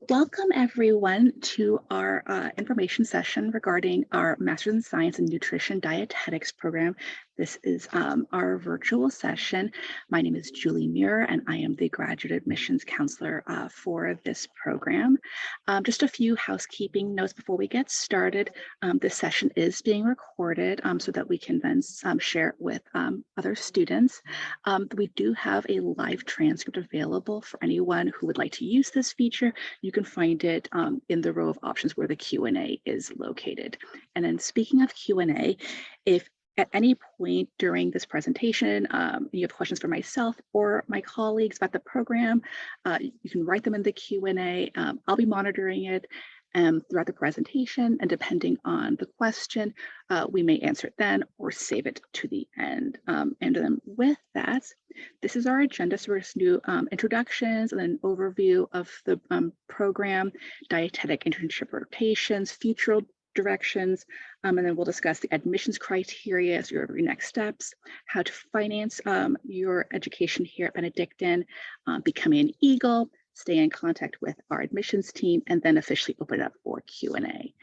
Welcome, everyone, to our information session regarding our Master's in Science in Nutrition Dietetics program. This is our virtual session. My name is Julie Muir, and I am the Graduate Admissions Counselor for this program. Just a few housekeeping notes before we get started. This session is being recorded so that we can then share it with other students. We do have a live transcript available for anyone who would like to use this feature. You can find it in the row of options where the Q&A is located. And then speaking of Q&A, if at any point during this presentation, you have questions for myself or my colleagues about the program, you can write them in the Q&A. I'll be monitoring it throughout the presentation, and depending on the question, we may answer it then or save it to the end. And then with that, this is our agenda. So we're just do introductions and then overview of the program, dietetic internship rotations, future directions, and then we'll discuss the admissions criteria, so your next steps, how to finance your education here at Benedictine, becoming an Eagle, stay in contact with our admissions team, and then officially open it up for Q&A.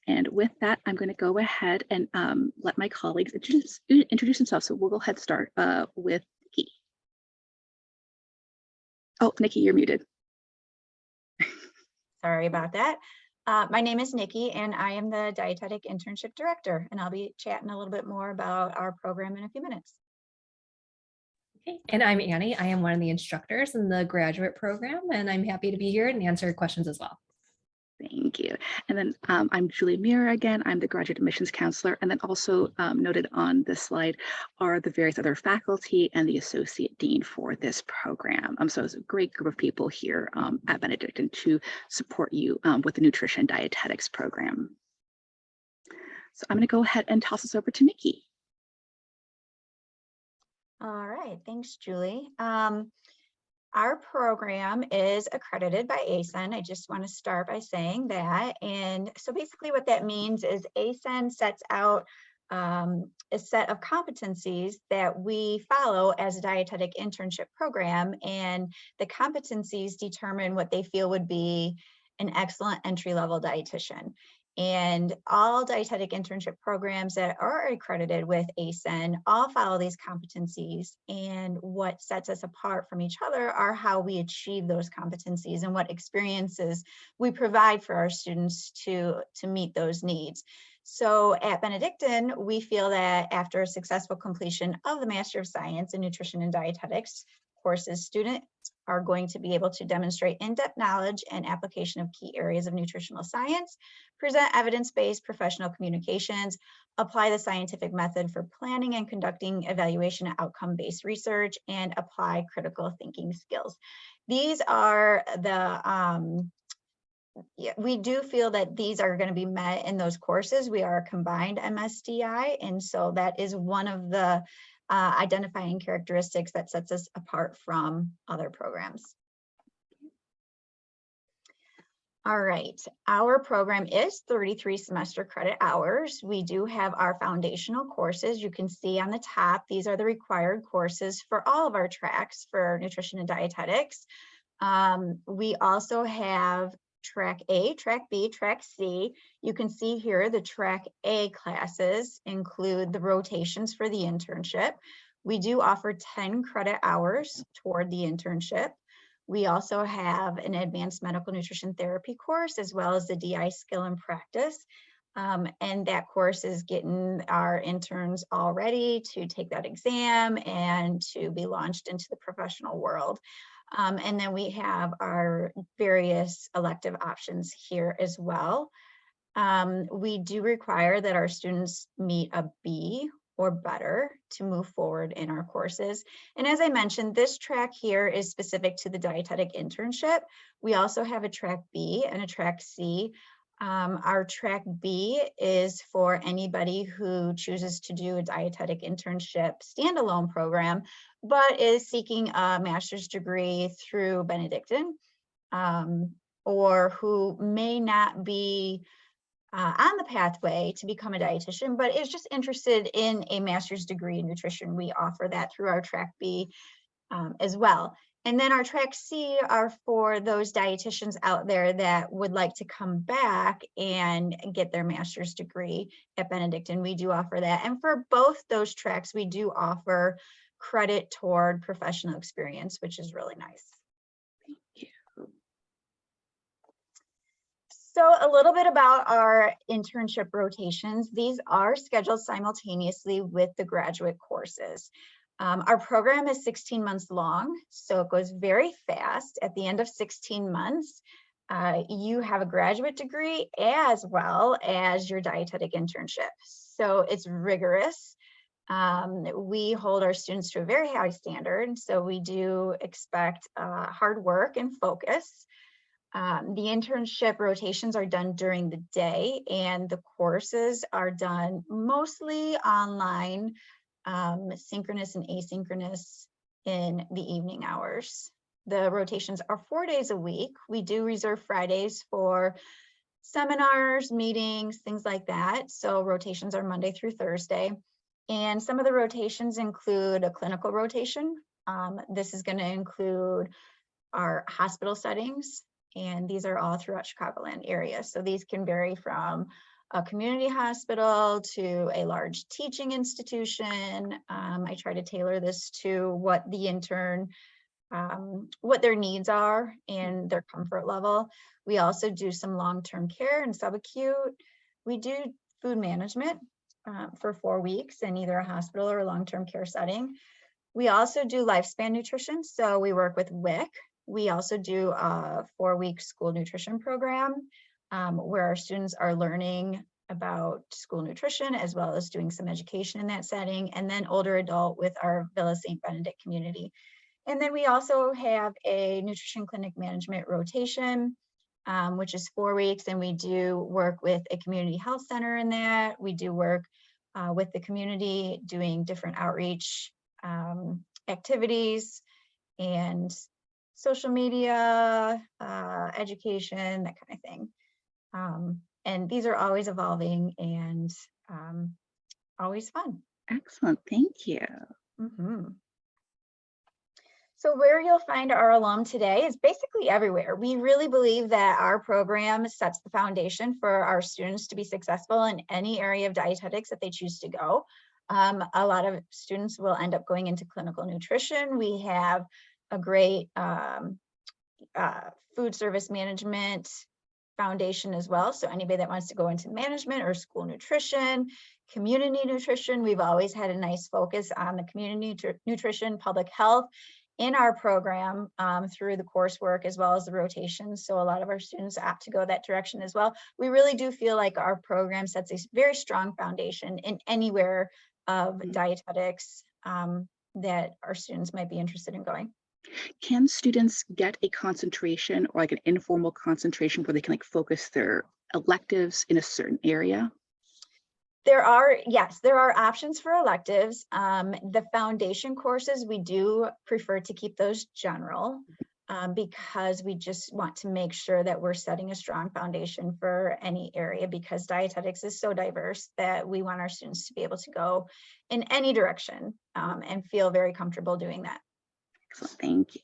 And with that, I'm going to go ahead and let my colleagues introduce themselves. So we'll go ahead and start with Nikki. Oh, Nikki, you're muted. Sorry about that. My name is Nikki, and I am the Dietetic Internship Director, and I'll be chatting a little bit more about our program in a few minutes. Okay, and I'm Annie. I am one of the instructors in the graduate program, and I'm happy to be here and answer questions as well. Thank you. And then I'm Julie Muir again. I'm the Graduate Admissions Counselor. And then also noted on this slide are the various other faculty and the Associate Dean for this program. So it's a great group of people here at Benedictine to support you with the Nutrition and Dietetics program. So I'm going to go ahead and toss this over to Nikki. All right, thanks, Julie. Our program is accredited by ASN. I just want to start by saying that. And so basically what that means is ASN sets out a set of competencies that we follow as a dietetic internship program. And the competencies determine what they feel would be an excellent entry-level dietitian. And all dietetic internship programs that are accredited with ASN all follow these competencies. And what sets us apart from each other are how we achieve those competencies and what experiences we provide for our students to meet those needs. So at Benedictine, we feel that after a successful completion of the Master of Science in Nutrition and Dietetics courses, students are going to be able to demonstrate in-depth knowledge and application of key areas of nutritional science, present evidence-based professional communications, apply the scientific method for planning and conducting evaluation and outcome-based research, and apply critical thinking skills. These are the we do feel that these are going to be met in those courses. We are a combined MSDI, and so that is one of the identifying characteristics that sets us apart from other programs. All right, our program is 33 semester credit hours. We do have our foundational courses. You can see on the top, these are the required courses for all of our tracks for nutrition and dietetics. We also have Track A, Track B, Track C. You can see here the Track A classes include the rotations for the internship. We do offer 10 credit hours toward the internship. We also have an advanced medical nutrition therapy course, as well as the DI skill and practice. And that course is getting our interns all ready to take that exam and to be launched into the professional world. And then we have our various elective options here as well. We do require that our students meet a B or better to move forward in our courses. And as I mentioned, this track here is specific to the dietetic internship. We also have a Track B and a Track C. Our Track B is for anybody who chooses to do a dietetic internship standalone program, but is seeking a master's degree through Benedictine, or who may not be on the pathway to become a dietitian, but is just interested in a master's degree in nutrition. We offer that through our Track B as well. And then our track C are for those dietitians out there that would like to come back and get their master's degree at Benedictine. We do offer that. And for both those tracks, we do offer credit toward professional experience, which is really nice. Thank you. So a little bit about our internship rotations. These are scheduled simultaneously with the graduate courses. Our program is 16 months long, so it goes very fast. At the end of 16 months, you have a graduate degree as well as your dietetic internship. So it's rigorous. We hold our students to a very high standard, so we do expect hard work and focus. The internship rotations are done during the day, and the courses are done mostly online, synchronous and asynchronous in the evening hours. The rotations are 4 days a week. We do reserve Fridays for seminars, meetings, things like that. So rotations are Monday through Thursday. And some of the rotations include a clinical rotation. This is going to include our hospital settings, and these are all throughout Chicagoland area. So these can vary from a community hospital to a large teaching institution. I try to tailor this to what the intern, what their needs are and their comfort level. We also do some long-term care and subacute. We do food management for 4 weeks in either a hospital or a long-term care setting. We also do lifespan nutrition. So we work with WIC. We also do a 4-week school nutrition program where our students are learning about school nutrition as well as doing some education in that setting, and then older adult with our Villa St. Benedict community. And then we also have a nutrition clinic management rotation, which is 4 weeks, and we do work with a community health center in that. We do work with the community doing different outreach activities and social media, education, that kind of thing. And these are always evolving and always fun. Excellent, thank you. So where you'll find our alum today is basically everywhere. We really believe that our program sets the foundation for our students to be successful in any area of dietetics that they choose to go. A lot of students will end up going into clinical nutrition. We have a great food service management foundation as well. So anybody that wants to go into management or school nutrition, community nutrition, we've always had a nice focus on the community nutrition, public health in our program through the coursework as well as the rotations. So a lot of our students opt to go that direction as well. We really do feel like our program sets a very strong foundation in anywhere of dietetics that our students might be interested in going. Can students get a concentration or like an informal concentration where they can like focus their electives in a certain area? There are, yes, there are options for electives. The foundation courses, we do prefer to keep those general because we just want to make sure that we're setting a strong foundation for any area, because dietetics is so diverse that we want our students to be able to go in any direction and feel very comfortable doing that. Excellent, thank you.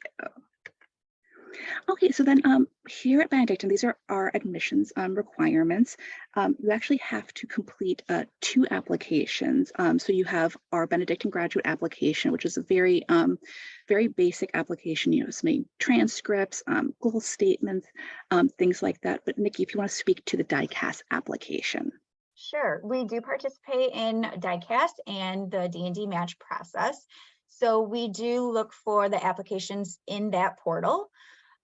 Okay, so then here at Benedictine, these are our admissions requirements. You actually have to complete 2 applications. So you have our Benedictine graduate application, which is a very, very basic application, you know, submitting transcripts, goal statements, things like that. But Nikki, if you want to speak to the DICAS application. Sure, we do participate in DICAS and the D&D match process. So we do look for the applications in that portal.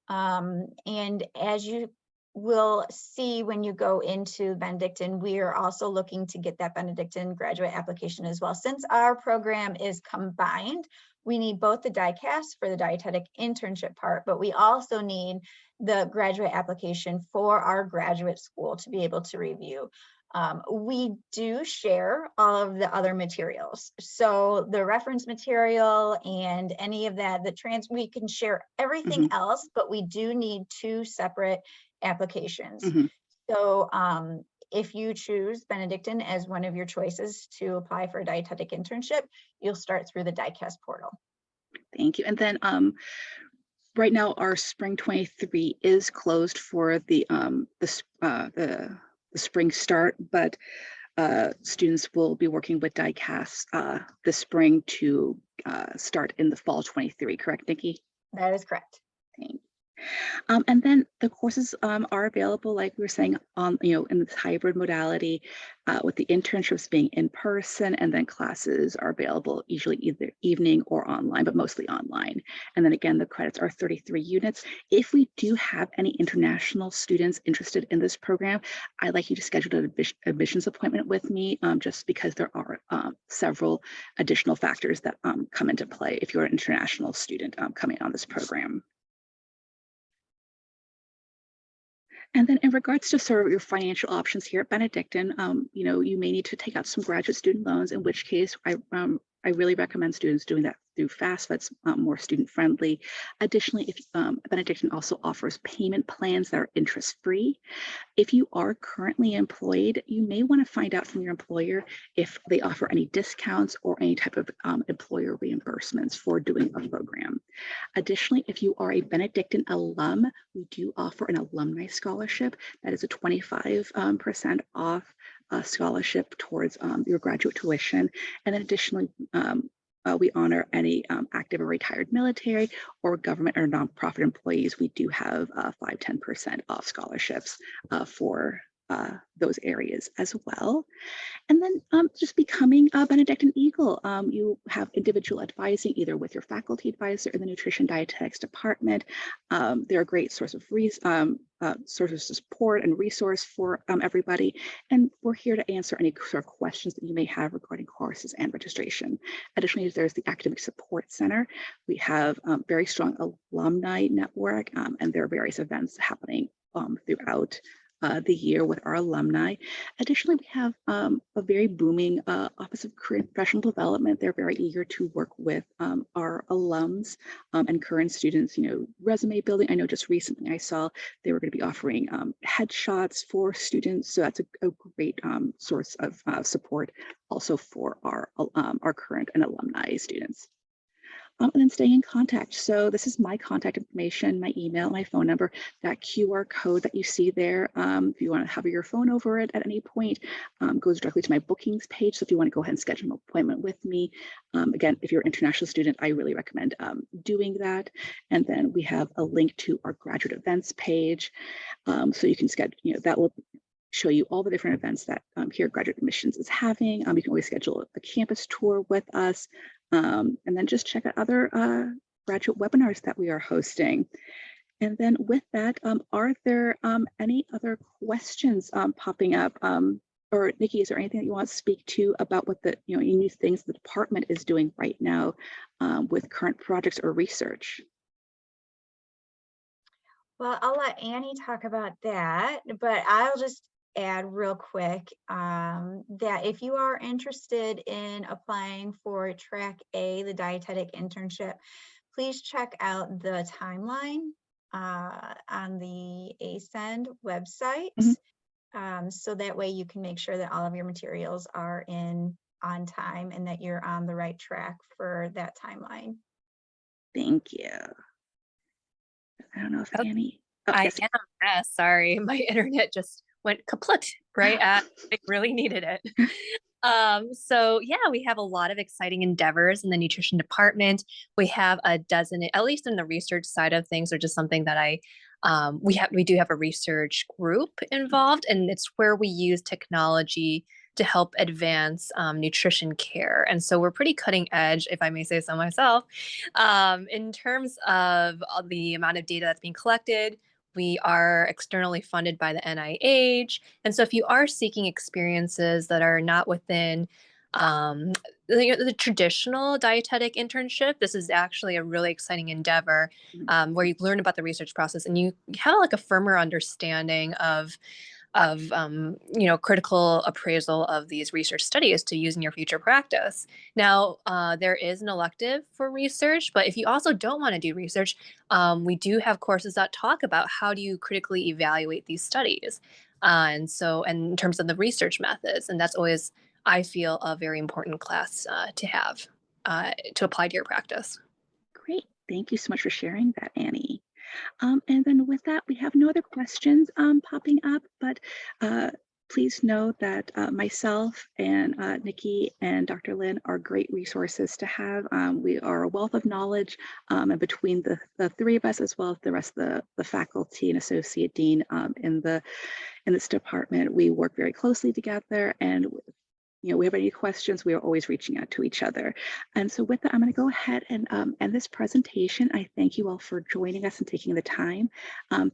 And as you will see when you go into Benedictine, we are also looking to get that Benedictine graduate application as well. Since our program is combined, we need both the DICAS for the dietetic internship part, but we also need the graduate application for our graduate school to be able to review. We do share all of the other materials. So the reference material and any of that, we can share everything else, but we do need 2 separate applications. So if you choose Benedictine as one of your choices to apply for a dietetic internship, you'll start through the DICAS portal. Thank you. And then right now our spring 23 is closed for the spring start, but students will be working with DICAS this spring to start in the fall 23, correct, Nikki? That is correct. Thanks. And then the courses are available, like we were saying, on in this hybrid modality, with the internships being in person, and then classes are available usually either evening or online, but mostly online. And then again, the credits are 33 units. If we do have any international students interested in this program, I'd like you to schedule an admissions appointment with me, just because there are several additional factors that come into play if you're an international student coming on this program. And then in regards to sort of your financial options here at Benedictine, you may need to take out some graduate student loans, in which case I really recommend students doing that through FAFSA. It's more student friendly. Additionally, if Benedictine also offers payment plans that are interest free. If you are currently employed, you may want to find out from your employer if they offer any discounts or any type of employer reimbursements for doing a program. Additionally, if you are a Benedictine alum, we do offer an alumni scholarship that is a 25% off scholarship towards your graduate tuition. And then additionally, we honor any active or retired military or government or nonprofit employees. We do have 5-10% off scholarships for those areas as well. And then just becoming a Benedictine Eagle, you have individual advising either with your faculty advisor in the Nutrition Dietetics department. They're a great source of support and resource for everybody. And we're here to answer any sort of questions that you may have regarding courses and registration. Additionally, there's the Academic Support Center. We have very strong alumni network, and there are various events happening throughout the year with our alumni. Additionally, we have a very booming Office of Career and Professional Development. They're very eager to work with our alums and current students, resume building. I know just recently I saw they were going to be offering headshots for students. So that's a great source of support also for our current and alumni students. And then staying in contact. So this is my contact information, my email, my phone number, that QR code that you see there. If you want to hover your phone over it at any point, goes directly to my bookings page. So if you want to go ahead and schedule an appointment with me, again, if you're an international student, I really recommend doing that. And then we have a link to our graduate events page. So you can schedule, that will show you all the different events that here Graduate Admissions is having. You can always schedule a campus tour with us. And then just check out other graduate webinars that we are hosting. And then with that, are there any other questions popping up? Or Nikki, is there anything that you want to speak to about what the new things the department is doing right now with current projects or research? Well, I'll let Annie talk about that, but I'll just add real quick that if you are interested in applying for Track A, the dietetic internship, please check out the timeline on the ASEND website. So that way you can make sure that all of your materials are in on time and that you're on the right track for that timeline. Thank you. I don't know if Annie. I am. Yes, sorry, my internet just went kaput right at I really needed it. So yeah, we have a lot of exciting endeavors in the nutrition department. We have a dozen, at least in the research side of things, or just something that we do have a research group involved, and it's where we use technology to help advance nutrition care. And so we're pretty cutting edge, if I may say so myself, in terms of the amount of data that's being collected. We are externally funded by the NIH. And so if you are seeking experiences that are not within the traditional dietetic internship, this is actually a really exciting endeavor where you learn about the research process and you have like a firmer understanding of critical appraisal of these research studies to use in your future practice. Now, there is an elective for research, but if you also don't want to do research, we do have courses that talk about how do you critically evaluate these studies. And in terms of the research methods, and that's always, I feel, a very important class to have to apply to your practice. Great. Thank you so much for sharing that, Annie. And then with that, we have no other questions popping up, but please know that myself and Nikki and Dr. Lynn are great resources to have. We are a wealth of knowledge, and between the three of us, as well as the rest of the faculty and associate dean in this department, we work very closely together, and we have any questions, we are always reaching out to each other. And so with that, I'm going to go ahead and end this presentation. I thank you all for joining us and taking the time.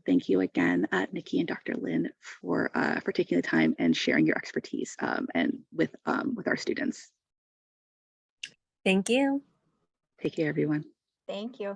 Thank you again, Nikki and Dr. Lynn, for taking the time and sharing your expertise and with our students. Thank you. Take care, everyone. Thank you.